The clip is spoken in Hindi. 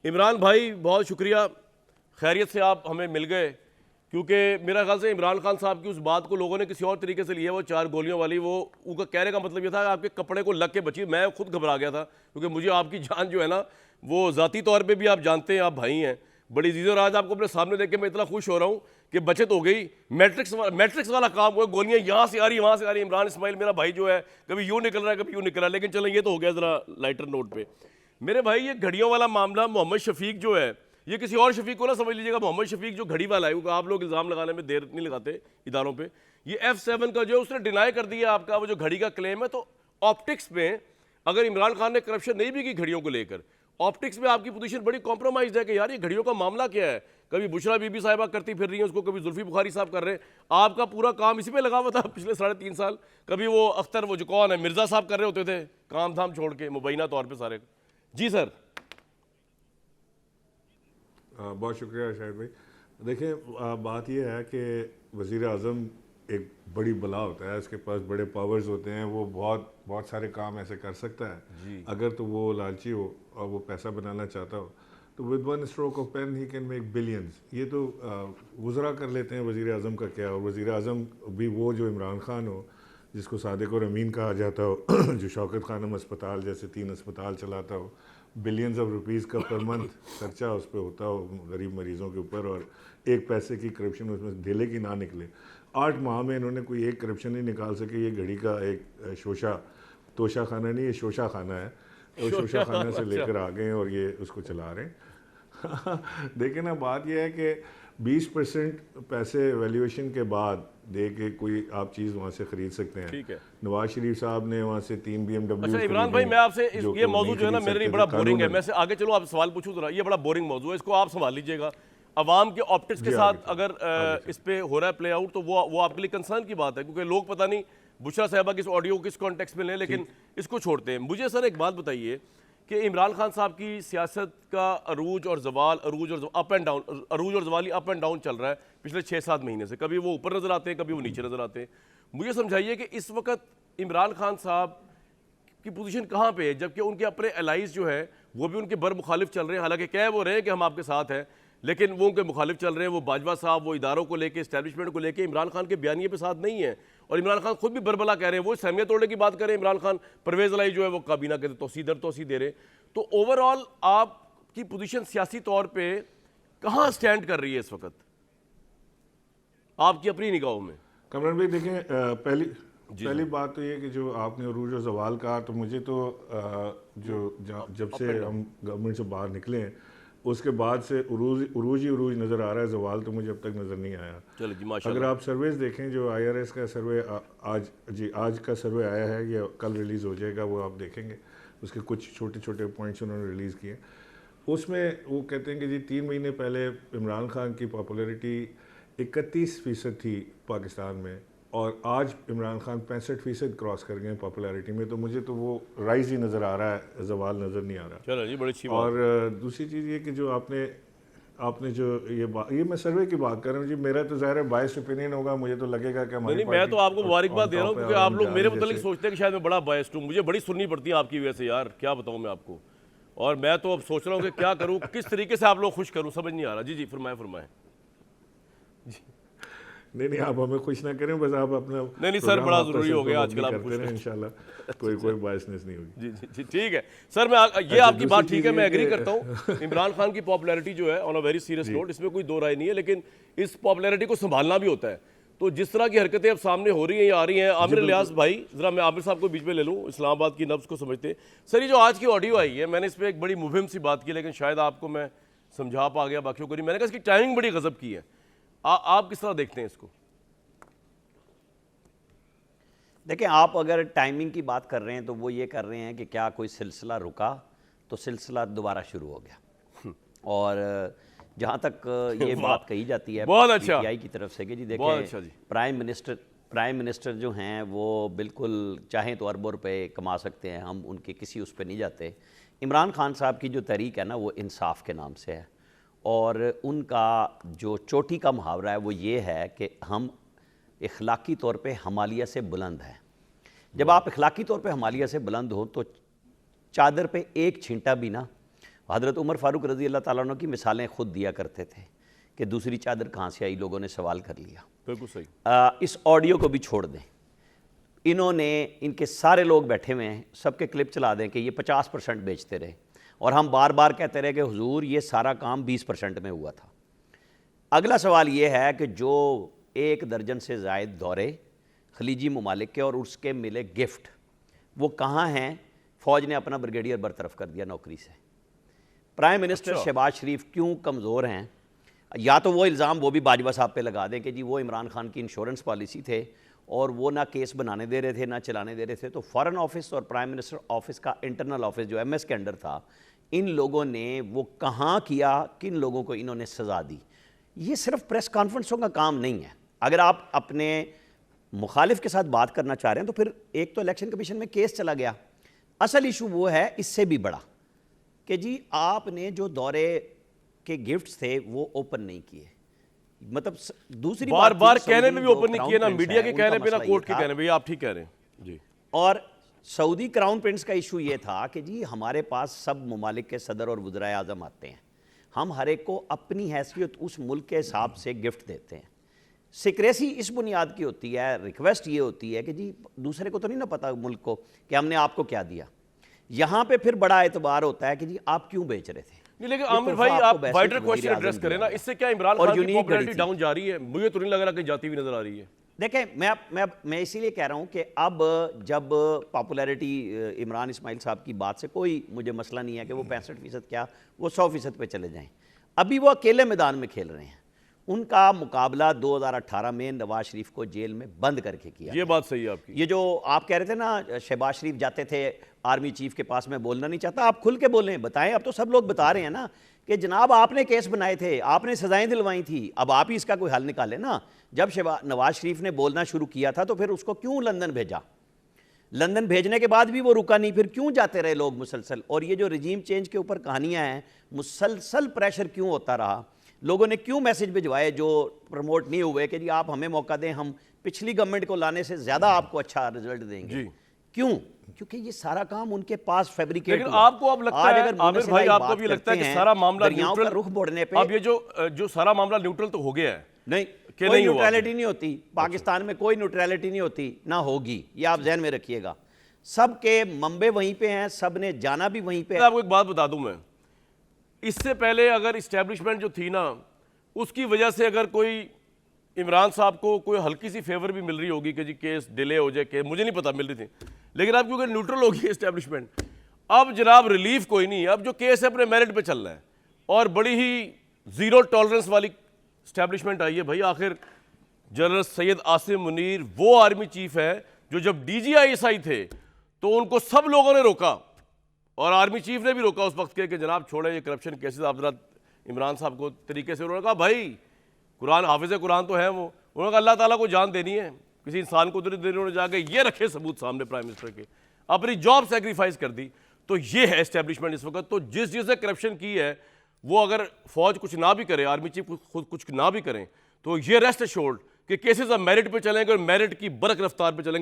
इमरान भाई बहुत शुक्रिया, खैरियत से आप हमें मिल गए, क्योंकि मेरा ख्याल से इमरान खान साहब की उस बात को लोगों ने किसी और तरीके से लिया। वो 4 गोलियों वाली, वो उनका कहने का मतलब ये था कि आपके कपड़े को लग के बची। मैं खुद घबरा गया था, क्योंकि मुझे आपकी जान जो है ना, वो ज़ाती तौर पे भी आप जानते हैं, आप भाई हैं, बड़ी चीज़। और आज आपको अपने सामने देख के मैं इतना खुश हो रहा हूँ कि बचत हो गई। मैट्रिक्स वाला काम हुआ, गोलियाँ यहाँ से आ रही, वहाँ से आ रही। इमरान इस्माइल मेरा भाई जो है, कभी यूँ निकल रहा है, कभी यूँ निकल रहा है, लेकिन चलो ये तो हो गया ज़रा लाइटर नोट पर। मेरे भाई ये घड़ियों वाला मामला, मोहम्मद शफीक जो है, ये किसी और शफीक को ना समझ लीजिएगा। मोहम्मद शफीक जो घड़ी वाला है, क्योंकि आप लोग इल्ज़ाम लगाने में देर नहीं लगाते इदारों पे, ये F7 का जो उसने डिनाई कर दिया आपका वो जो घड़ी का क्लेम है। तो ऑप्टिक्स में अगर इमरान खान ने करप्शन नहीं भी की घड़ियों को लेकर, ऑप्टिक्स में आपकी पोजीशन बड़ी कॉम्प्रोमाइज है कि यार ये घड़ियों का मामला क्या है। कभी बुशरा बीबी साहिबा करती फिर रही है उसको, कभी जुल्फी बुखारी साहब कर रहे हैं। आपका पूरा काम इसी पे लगा हुआ था पिछले 3.5 साल। कभी वो अख्तर, वो जो कौन है, मिर्जा साहब कर रहे होते थे काम धाम छोड़ के, मुबैना तौर पर सारे। जी सर। बहुत शुक्रिया शाहिद भाई। देखें, बात यह है कि वज़ीर आज़म एक बड़ी बला होता है, उसके पास बड़े पावर्स होते हैं, वो बहुत सारे काम ऐसे कर सकता है अगर तो वो लालची हो और वो पैसा बनाना चाहता हो, तो with one stroke of pen he can make billions. ये तो गुजरा कर लेते हैं वज़ीर आज़म का क्या। और वज़ीर आज़म भी वो जो इमरान खान हो, जिसको सादिक और अमीन कहा जाता हो, जो शौकत खानम अस्पताल जैसे 3 अस्पताल चलाता हो, बिलियंस ऑफ रुपीज़ का पर मंथ खर्चा उस पर होता हो गरीब मरीज़ों के ऊपर, और एक पैसे की करप्शन उसमें ढेले की ना निकले। 8 माह में इन्होंने कोई एक करप्शन नहीं निकाल सके। ये घड़ी का एक तोशा खाना नहीं, ये शोशा खाना है, तो शोशा खाना से लेकर आ गए और ये उसको चला रहे हैं। देखें ना, बात यह है कि 20% पैसे वैल्यूएशन के बाद दे के कोई आप चीज़ वहाँ से ख़रीद सकते हैं। ठीक है। नवाज शरीफ साहब ने वहाँ से 3 BMW। अच्छा इमरान भाई, मैं आपसे ये मौजूद जो है ना मेरे लिए बड़ा बोरिंग है। मैं से आगे चलो आप सवाल पूछूं जरा, ये बड़ा बोरिंग मौजूद है, इसको आप संभाल लीजिएगा। अवाम के ऑप्टिक्स के साथ अगर इस पे हो रहा है प्ले आउट, तो वो आपके लिए कंसर्न की बात है, क्योंकि लोग पता नहीं बुशरा साहबा किस ऑडियो किस कॉन्टेक्स्ट में लें, लेकिन इसको छोड़ते हैं। मुझे सर एक बात बताइए कि इमरान खान साहब की सियासत का अरूज और जवाल, अप एंड डाउन, अरूज और जवाली अप एंड डाउन चल रहा है पिछले 6-7 महीने से। कभी वो ऊपर नजर आते हैं, कभी वो नीचे नजर आते हैं। मुझे समझाइए कि इस वक्त इमरान खान साहब की पोजीशन कहाँ पे है, जबकि उनके अपने एलाइज जो है वो भी उनके बर मुखालिफ चल रहे हैं। हालांकि कह वो रहे हैं कि हम आपके साथ हैं, लेकिन वो उनके मुखालिफ चल रहे हैं। वो बाजवा साहब वो इदारों को लेकर, इस्टेब्लिशमेंट को लेकर इमरान खान के बयानिए पे साथ नहीं है। और इमरान खान खुद भी बरबला कह रहे हैं, वो सहमियत तोड़ने की बात करें इमरान खान, परवेज लाई जो है वो काबीना के तोसी दे रहे। तो ओवरऑल आपकी पोजीशन सियासी तौर पे कहाँ स्टैंड कर रही है इस वक्त आपकी अपनी निगाहों में? कमरान भाई देखें, पहली बात तो ये कि जो आपने अरूज और जवाल कहा, तो मुझे तो जब से हम गवर्नमेंट से बाहर निकले हैं उसके बाद से उरूज ही उरूज नज़र आ रहा है। जवाल तो मुझे अब तक नज़र नहीं आया। चलो जी, माशाल्लाह। अगर आप सर्वेज देखें, जो IRS का सर्वे आज का सर्वे आया है, ये कल रिलीज़ हो जाएगा, वो आप देखेंगे। उसके कुछ छोटे छोटे पॉइंट्स उन्होंने रिलीज़ किए। उसमें वो कहते हैं कि जी 3 महीने पहले इमरान खान की पॉपुलैरिटी 31% थी पाकिस्तान में, और आज इमरान खान 65% क्रॉस कर गए पॉपुलैरिटी में। तो मुझे तो वो राइज ही नज़र आ रहा है, जवाल नज़र नहीं आ रहा। चलो जी, बड़ी अच्छी बात। और दूसरी चीज़ ये कि जो आपने जो ये मैं सर्वे की बात कर रहा हूँ जी, मेरा तो ज़ाहिर है बायस्ड ओपिनियन होगा। मुझे तो लगेगा कि हमारी नहीं, मैं तो आपको मुबारकबाद दे रहा हूँ, क्योंकि आप लोग मेरे मतलब सोचते हैं कि शायद मैं बड़ा बायस्ड हूँ। मुझे बड़ी सुननी पड़ती है आपकी वजह से यार, क्या बताऊँ मैं आपको। और मैं तो अब सोच रहा हूँ कि क्या करूँ, किस तरीके से आप लोग खुश करूँ, समझ नहीं आ रहा। जी जी, फरमाएं। नहीं, आप हमें खुश ना करें, बस आप अपना नहीं सर, बड़ा जरूरी हो गया आजकल आप खुश करें। इंशाल्लाह कोई बायसनेस नहीं होगी। जी जी ठीक है सर। मैं ये आपकी बात ठीक है, मैं एग्री करता हूँ। इमरान खान की पॉपुलैरिटी जो है on a very serious note, इसमें कोई दो राय नहीं है, लेकिन इस पॉपुलैरिटी को संभालना भी होता है। तो जिस तरह की हरकतें अब सामने हो रही हैं या आ रही हैं, आमिर इलियास भाई, जरा मैं आमिर साहब को बीच में ले लूँ, इस्लामाबाद की नब्ज को समझते। सर ये जो आज की ऑडियो आई है, मैंने इस पर एक बड़ी मुहिम सी बात की, लेकिन शायद आपको मैं समझा पा गया, बाकियों को नहीं। मैंने कहा इसकी टाइमिंग बड़ी गजब की है। आप किस तरह देखते हैं इसको? देखिए, आप अगर टाइमिंग की बात कर रहे हैं तो वो ये कर रहे हैं कि क्या कोई सिलसिला रुका तो सिलसिला दोबारा शुरू हो गया। और जहाँ तक ये बात कही जाती है बहुत अच्छा PTI की तरफ से कि जी देखें, अच्छा जी, प्राइम मिनिस्टर जो हैं वो बिल्कुल चाहें तो अरबों रुपए कमा सकते हैं, हम उनके किसी उस पर नहीं जाते। इमरान खान साहब की जो तहरीक है ना, वो इंसाफ के नाम से है, और उनका जो चोटी का मुहावरा है वो ये है कि हम इखलाकी तौर पे हमालिया से बुलंद हैं। जब आप इखलाकी तौर पे हमालिया से बुलंद हो तो चादर पे एक छींटा भी ना हज़रत उमर फ़ारूक रज़ी अल्लाह ताला अन्हु की मिसालें खुद दिया करते थे कि दूसरी चादर कहाँ से आई, लोगों ने सवाल कर लिया। बिल्कुल सही। इस ऑडियो को भी छोड़ दें, इन्होंने, इनके सारे लोग बैठे हुए हैं, सबके क्लिप चला दें कि ये 50% बेचते रहे और हम बार बार कहते रहे कि हुजूर ये सारा काम 20% में हुआ था। अगला सवाल ये है कि जो 1 दर्जन से ज़ायद दौरे खलीजी ममालिक के और उसके मिले गिफ्ट, वो कहाँ हैं? फ़ौज ने अपना ब्रिगेडियर बरतरफ कर दिया नौकरी से। प्राइम मिनिस्टर शहबाज शरीफ क्यों कमज़ोर हैं? या तो वो इल्ज़ाम वो भी बाजवा साहब पे लगा दें कि जी वो इमरान खान की इंश्योरेंस पॉलिसी थे और वो ना केस बनाने दे रहे थे ना चलाने दे रहे थे, तो फॉरेन ऑफिस और प्राइम मिनिस्टर ऑफिस का इंटरनल ऑफिस जो MS के अंडर था, इन लोगों ने वो कहाँ किया, किन लोगों को इन्होंने सज़ा दी? ये सिर्फ प्रेस कॉन्फ्रेंसों का काम नहीं है। अगर आप अपने मुखालिफ के साथ बात करना चाह रहे हैं तो फिर एक तो इलेक्शन कमीशन में केस चला गया, असल इशू वो है इससे भी बड़ा कि जी आपने जो दौरे के गिफ्ट्स थे वो ओपन नहीं किए। मतलब दूसरी बार बात बार थी, कहने सऊदी में भी जो ओपन नहीं क्राउन किए ना, प्रिंस मीडिया है, के कहने उनका पे ना मसला कोर्ट ये के था। कहने पे। ये आप ठीक कह रहे हैं जी। और सऊदी क्राउन प्रिंस का इशू ये था कि जी हमारे पास सब ममालिक के सदर और वज़राए आज़म आते हैं, हम हर एक को अपनी हैसियत उस मुल्क के हिसाब से गिफ्ट देते हैं। सिक्रेसी इस बुनियाद की होती है, रिक्वेस्ट ये होती है कि जी दूसरे को तो नहीं ना पता मुल्क को कि हमने आपको क्या दिया। यहाँ पे फिर बड़ा एतबार होता है कि जी आप क्यों बेच रहे थे। नहीं, लेकिन ये आमिर तोहफा भाई आपको आप वैसे वाइडर ही क्वेश्चन वज़ीर एड्रेस आज़म करें ना, दिया। इससे क्या इमरान और खान की यूनिक पॉपुलैरिटी घड़ी थी। डाउन जा रही है? मुझे तो नहीं लग रहा कि जाती हुई नजर आ रही है। देखें, मैं इसीलिए कह रहा हूँ कि अब जब पॉपुलैरिटी इमरान इस्माइल साहब की बात से कोई मुझे मसला नहीं है कि वो 65% क्या वो 100% पे चले जाएं। अभी वो अकेले मैदान में खेल रहे हैं। उनका मुकाबला 2018 में नवाज शरीफ को जेल में बंद करके किया। ये बात सही है आपकी। ये जो आप कह रहे थे ना शहबाज शरीफ जाते थे आर्मी चीफ के पास, मैं बोलना नहीं चाहता, आप खुल के बोलें, बताएं। अब तो सब लोग बता रहे हैं ना कि जनाब आपने केस बनाए थे, आपने सजाएं दिलवाई थी, अब आप ही इसका कोई हल निकालें ना। जब नवाज शरीफ ने बोलना शुरू किया था तो फिर उसको क्यों लंदन भेजा? लंदन भेजने के बाद भी वो रुका नहीं, फिर क्यों जाते रहे लोग मुसलसल? और ये जो रजीम चेंज के ऊपर कहानियां हैं, मुसलसल प्रेशर क्यों होता रहा? लोगों ने क्यों मैसेज भिजवाए जो प्रमोट नहीं हुए कि जी आप हमें मौका दें, हम पिछली गवर्नमेंट को लाने से ज्यादा आपको अच्छा रिजल्ट देंगे? जी। क्यों? क्योंकि ये सारा काम उनके पास फैब्रिकेट लेकिन हुआ। आपको अब लगता आज है अगर आमिर भाई, आपको बात भी लगता है कि करते हैं, सारा मामला दरियाओं का न्यूट्रल रुख मोड़ने पे अब ये जो सारा मामला न्यूट्रल तो हो गया है नहीं, कि कोई नहीं हुआ? न्यूट्रलिटी नहीं होती पाकिस्तान में, कोई न्यूट्रलिटी नहीं होती, ना होगी, ये आप जहन में रखिएगा। सबके मंबे वहीं पे हैं, सब ने जाना भी वहीं पे है। आपको एक बात बता दूं मैं, इससे पहले अगर इस्टेब्लिशमेंट जो थी ना, उसकी वजह से अगर कोई इमरान साहब को कोई हल्की सी फेवर भी मिल रही होगी कि जी केस डिले हो जाए, मुझे नहीं पता मिल रही थी, लेकिन अब क्योंकि न्यूट्रल होगी इस्टेब्लिशमेंट, अब जनाब रिलीफ कोई नहीं है। अब जो केस है अपने मेरिट पे चल रहा है और बड़ी ही जीरो टॉलरेंस वाली इस्टेब्लिशमेंट आई है। भाई आखिर जनरल सैयद आसिम मुनीर वो आर्मी चीफ है जो जब DGI थे तो उनको सब लोगों ने रोका और आर्मी चीफ ने भी रोका उस वक्त के कि जनाब छोड़े ये करप्शन केसेस, आप जरा इमरान साहब को तरीके से। उन्होंने कहा भाई कुरान, हाफिज कुरान तो है वो, उन्होंने कहा अल्लाह ताला को जान देनी है, किसी इंसान को देनी, उन्होंने जाके ये रखे सबूत सामने प्राइम मिनिस्टर के, अपनी जॉब सेक्रीफाइस कर दी। तो ये है एस्टेब्लिशमेंट इस वक्त। तो जिसने करप्शन की है वो अगर फौज कुछ ना भी करे, आर्मी चीफ खुद कुछ ना भी करें, तो ये रेस्ट एश्योर्ड कि केसेस अब मेरिट पे चलेंगे और मेरिट की बरक रफ्तार पे चलेंगे।